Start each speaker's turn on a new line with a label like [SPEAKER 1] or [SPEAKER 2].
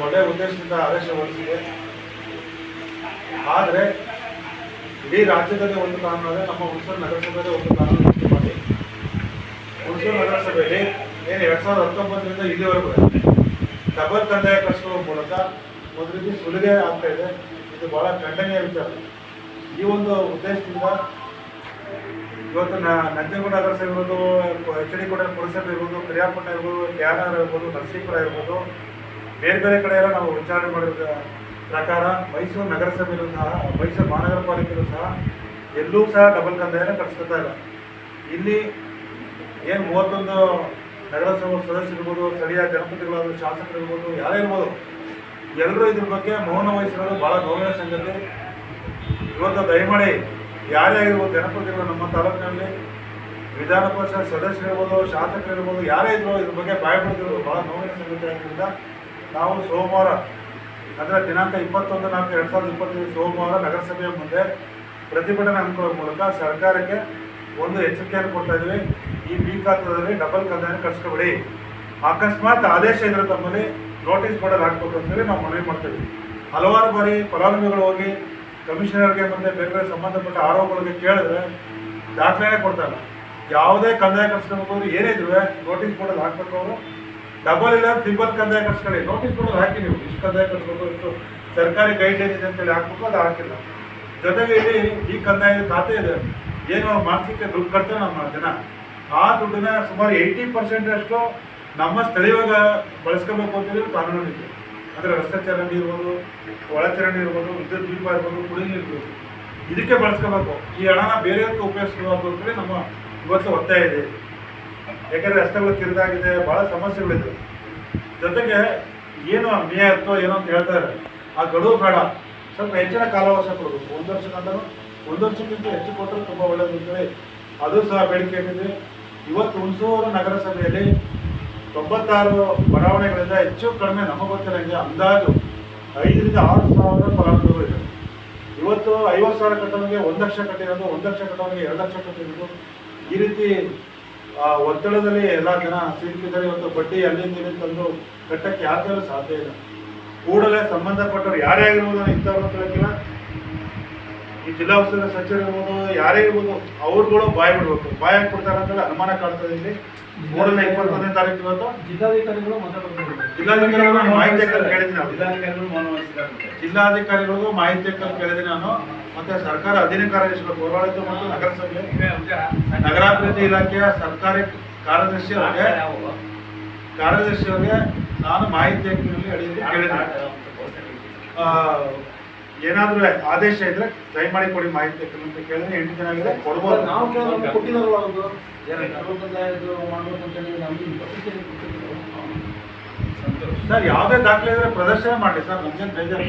[SPEAKER 1] ಒಳ್ಳೆಯ ಉದ್ದೇಶದಿಂದ ಆದೇಶ ಹೊರಡಿಸಿದೆ. ಆದರೆ ಇಡೀ ರಾಜ್ಯದಲ್ಲಿ ಒಂದು ಕಾನೂನು ಇದೆ, ನಮ್ಮ ಹುಣಸೂರು ನಗರಸಭೆಯಲ್ಲಿ ಒಂದು ಕಾನೂನು ಮಾಡಿ ಹುಣಸೂರು ನಗರಸಭೆಯಲ್ಲಿ ಏನು 2019ರಿಂದ ಇಲ್ಲಿವರೆಗೂ ಡಬಲ್ ಕಂದಾಯ ಕಳಿಸುವ ಮೂಲಕ ಒಂದು ರೀತಿ ಸುಲಿಗೆ ಆಗ್ತಾ ಇದೆ. ಇದು ಬಹಳ ಖಂಡನೀಯ ವಿಚಾರ. ಈ ಒಂದು ಉದ್ದೇಶದಿಂದ ಇವತ್ತು ನಂಜನಗೂಡು ನಗರಸಭೆ ಇರ್ಬೋದು, HD ಕೋಟೆ ಪುರಸಭೆ ಇರ್ಬೋದು, ಪಿರಿಯಾಪಟ್ಟಣ ಇರ್ಬೋದು, ಕ್ಯಾನರ್ ಇರ್ಬೋದು, ನರಸೀಪುರ ಇರ್ಬೋದು, ಬೇರೆ ಬೇರೆ ಕಡೆ ಎಲ್ಲ ನಾವು ವಿಚಾರಣೆ ಮಾಡಿದ ಪ್ರಕಾರ ಮೈಸೂರು ನಗರಸಭೆಯಲ್ಲೂ ಸಹ, ಮೈಸೂರು ಮಹಾನಗರ ಪಾಲಿಕೆಯಲ್ಲೂ ಸಹ ಎಲ್ಲೂ ಸಹ ಡಬಲ್ ಕಂದಾಯನ ಕಳಿಸ್ಕೊತಾ ಇಲ್ಲ. ಇಲ್ಲಿ ಏನು 31 ನಗರಸಭಾ ಸದಸ್ಯರಿರ್ಬೋದು, ಸ್ಥಳೀಯ ಜನಪ್ರತಿನಿಧಿಗಳಾದ ಶಾಸಕರಿರ್ಬೋದು, ಯಾರೇ ಇರ್ಬೋದು, ಎಲ್ಲರೂ ಇದ್ರ ಬಗ್ಗೆ ಮೌನ ವಹಿಸಿರೋದು ಭಾಳ ನೋವಿನ ಸಂಗತಿ. ಇವತ್ತು ದಯಮಾಡಿ ಯಾರೇ ಆಗಿರ್ಬೋದು ಜನಪ್ರತಿನಿಧಿಗಳು ನಮ್ಮ ತಾಲೂಕಿನಲ್ಲಿ ವಿಧಾನ ಪರಿಷತ್ ಸದಸ್ಯರಿರ್ಬೋದು, ಶಾಸಕರಿರ್ಬೋದು, ಯಾರೇ ಇದ್ರು ಇದ್ರ ಬಗ್ಗೆ ಬಾಯ್ಬಿಡ್ತಿರೋದು ಭಾಳ ನೋವಿನ ಸಂಗತಿ ಆಗಿದ್ದರಿಂದ ನಾವು ಸೋಮವಾರ ಅಂದರೆ ದಿನಾಂಕ 21/4/2025 ಸೋಮವಾರ ನಗರಸಭೆಯ ಮುಂದೆ ಪ್ರತಿಭಟನೆ ಹಮ್ಮಿಕೊಳ್ಳುವ ಮೂಲಕ ಸರ್ಕಾರಕ್ಕೆ ಒಂದು ಎಚ್ಚರಿಕೆಯನ್ನು ಕೊಡ್ತಾ ಇದ್ವಿ. ಈ ಬಿ ಖಾತಾದಲ್ಲಿ ಡಬಲ್ ಕಂದಾಯನ ಕಳಿಸ್ಕೊಬೇಡಿ, ಅಕಸ್ಮಾತ್ ಆದೇಶ ಇದ್ರೆ ತಮ್ಮಲ್ಲಿ ನೋಟಿಸ್ ಬೋರ್ಡಲ್ಲಿ ಹಾಕ್ಬೇಕು ಅಂತೇಳಿ ನಾವು ಮನವಿ ಮಾಡ್ತೀವಿ. ಹಲವಾರು ಬಾರಿ ಫಲಾನುಭವಿಗಳು ಹೋಗಿ ಕಮಿಷನರ್ಗೆ ಮತ್ತು ಬೇರೆ ಬೇರೆ ಸಂಬಂಧಪಟ್ಟ ಆರೋಪಗಳಿಗೆ ಕೇಳಿದ್ರೆ ದಾಖಲೆ ಕೊಡ್ತಾಯಿಲ್ಲ. ಯಾವುದೇ ಕಂದಾಯ ಕಳಿಸ್ಕೋಬೇಕು ಏನೇ ಇದ್ರು ನೋಟಿಸ್ ಬೋರ್ಡಲ್ಲಿ ಹಾಕ್ಬೇಕು. ಅವರು ಡಬಲ್ ಇಲ್ಲ ಟ್ರಿಬಲ್ ಕಂದಾಯ ಕಳಿಸ್ಕೊಳ್ಳಿ, ನೋಟಿಸ್ ಬೋರ್ಡಲ್ಲಿ ಹಾಕಿ ನೀವು ಇಷ್ಟು ಕಂದಾಯ ಕಳಿಸ್ಬೇಕು, ಇಷ್ಟು ಸರ್ಕಾರಿ ಗೈಡ್ಲೈನ್ ಇದೆ ಅಂತೇಳಿ ಹಾಕ್ಬೇಕು, ಅದು ಹಾಕಿಲ್ಲ. ಜೊತೆಗೆ ಇಲ್ಲಿ ಈ ಕಂದಾಯ ಖಾತೆ ಇದೆ, ಏನು ಮಾನಸಿಕ ದುಡ್ಡು ಕಟ್ತಾರೆ ನಮ್ಮ ಜನ, ಆ ದುಡ್ಡನ್ನ ಸುಮಾರು 80% ಅಷ್ಟು ನಮ್ಮ ಸ್ಥಳೀಯವಾಗ ಬಳಸ್ಕೋಬೇಕು ಅಂತೇಳಿ ಕಾನೂನು ಇದೆ. ಅಂದರೆ ರಸ್ತೆ ಚರಂಡಿ ಇರ್ಬೋದು, ಒಳಚರಂಡಿ ಇರ್ಬೋದು, ವಿದ್ಯುತ್ ದೀಪ ಇರ್ಬೋದು, ಕುಡಿ ನೀರು ಇರ್ಬೋದು, ಇದಕ್ಕೆ ಬಳಸ್ಕೋಬೇಕು. ಈ ಹಣನ ಬೇರೆಯವ್ರಿಗೆ ಉಪಯೋಗಿಸ್ಕೋಬೇಕು ಅಂತೇಳಿ ನಮ್ಮ ಇವತ್ತು ಒತ್ತಾಯ ಇದೆ. ಯಾಕೆಂದರೆ ರಸ್ತೆಗಳು ಕಿರಿದಾಗಿದೆ, ಭಾಳ ಸಮಸ್ಯೆಗಳಿದೆ. ಜೊತೆಗೆ ಏನು ಅನ್ಯಾಯ ಇರ್ತೋ ಏನೋ ಅಂತ ಹೇಳ್ತಾರೆ, ಆ ಗಡುವು ಬೇಡ, ಸ್ವಲ್ಪ ಹೆಚ್ಚಿನ ಕಾಲಾವಕಾಶ ಕೊಡಬೇಕು. 1 ವರ್ಷಕ್ಕಂತಲೂ 1 ವರ್ಷಕ್ಕಿಂತ ಹೆಚ್ಚು ಕೊಟ್ಟರೆ ತುಂಬ ಒಳ್ಳೆಯದು ಅಂತೇಳಿ ಅದು ಸಹ ಬೇಡಿಕೆ ಇಟ್ಟಿದೆ. ಇವತ್ತು ಹುಣಸೂರು ನಗರಸಭೆಯಲ್ಲಿ 96 ಬಡಾವಣೆಗಳಿಂದ ಹೆಚ್ಚು ಕಡಿಮೆ ನಮಗೆ ಗೊತ್ತಿರೋಂಗೆ ಅಂದಾಜು 5ರಿಂದ 6 ಸಾವಿರ ಫಲಾನುಭವಿಗಳು ಇದೆ. ಇವತ್ತು 50,000 ಕಟ್ಟೋನಿಗೆ 1 ಲಕ್ಷ ಕಟ್ಟಿರೋದು, 1 ಲಕ್ಷ ಕಟ್ಟೋನಿಗೆ 2 ಲಕ್ಷ ಕಟ್ಟಿರೋದು, ಈ ರೀತಿ ಒತ್ತಡದಲ್ಲಿ ಎಲ್ಲ ಜನ ಸಿಲುಕಿದ್ದಾರೆ. ಇವತ್ತು ಬಡ್ಡಿ ಅಲ್ಲಿಂದ ತಂದು ಕಟ್ಟಕ್ಕೆ ಯಾರು ಸಾಧ್ಯ ಇಲ್ಲ. ಕೂಡಲೇ ಸಂಬಂಧಪಟ್ಟವ್ರು ಯಾರೇ ಆಗಿರ್ಬೋದು, ಇಂಥವ್ರು ಅಂತ ಹೇಳ್ತಿಲ್ಲ, ಈ ಜಿಲ್ಲಾ ಉಸ್ತುವಾರಿ ಸಚಿವರಿರ್ಬೋದು, ಯಾರೇ ಇರ್ಬೋದು, ಅವ್ರುಗಳು ಬಾಯಿ ಬಿಡ್ಬೇಕು. ಬಾಯಿ ಹಾಕ್ಬಿಡ್ತಾರೆ ಅಂತೇಳಿ ಅನುಮಾನ ಕಾಡ್ತದೆ. ಇಲ್ಲಿ ಕೂಡಲೇ 21ನೇ ತಾರೀಕು ಇವತ್ತು ಜಿಲ್ಲಾಧಿಕಾರಿಗಳು ಮಾಹಿತಿ ಕೇಳಿದ್ದೀನಿ ನಾವು, ಜಿಲ್ಲಾಧಿಕಾರಿಗಳಿಗೂ ಮಾಹಿತಿ ಕೇಳಿದ್ದೀನಿ ನಾನು. ಮತ್ತೆ ಸರ್ಕಾರ ಅಧೀನ ಕಾರ್ಯದರ್ಶಿಗಳು ಹೋರಾಡಿತು ಮತ್ತು ನಗರಸಭೆ ನಗರಾಭಿವೃದ್ಧಿ ಇಲಾಖೆಯ ಸರ್ಕಾರಿ ಕಾರ್ಯದರ್ಶಿಯವರಿಗೆ ನಾನು ಮಾಹಿತಿ ಅಡಿಯಲ್ಲಿ ಕೇಳಿದ್ದೀನಿ. ಏನಾದರೂ ಆದೇಶ ಇದ್ರೆ ದಯಮಾಡಿ ಕೊಡಿ ಮಾಹಿತಿ ಅಂತ ಕೇಳಿದ್ರೆ 8 ದಿನ ಆಗಿದೆ, ಕೊಡ್ಬೋದು. ಸರ್ ಯಾವುದೇ ದಾಖಲೆ ಇದ್ರೆ ಪ್ರದರ್ಶನ ಮಾಡಿ ಸರ್, ನಮ್ಗೇನು ಬೇಜಾರು.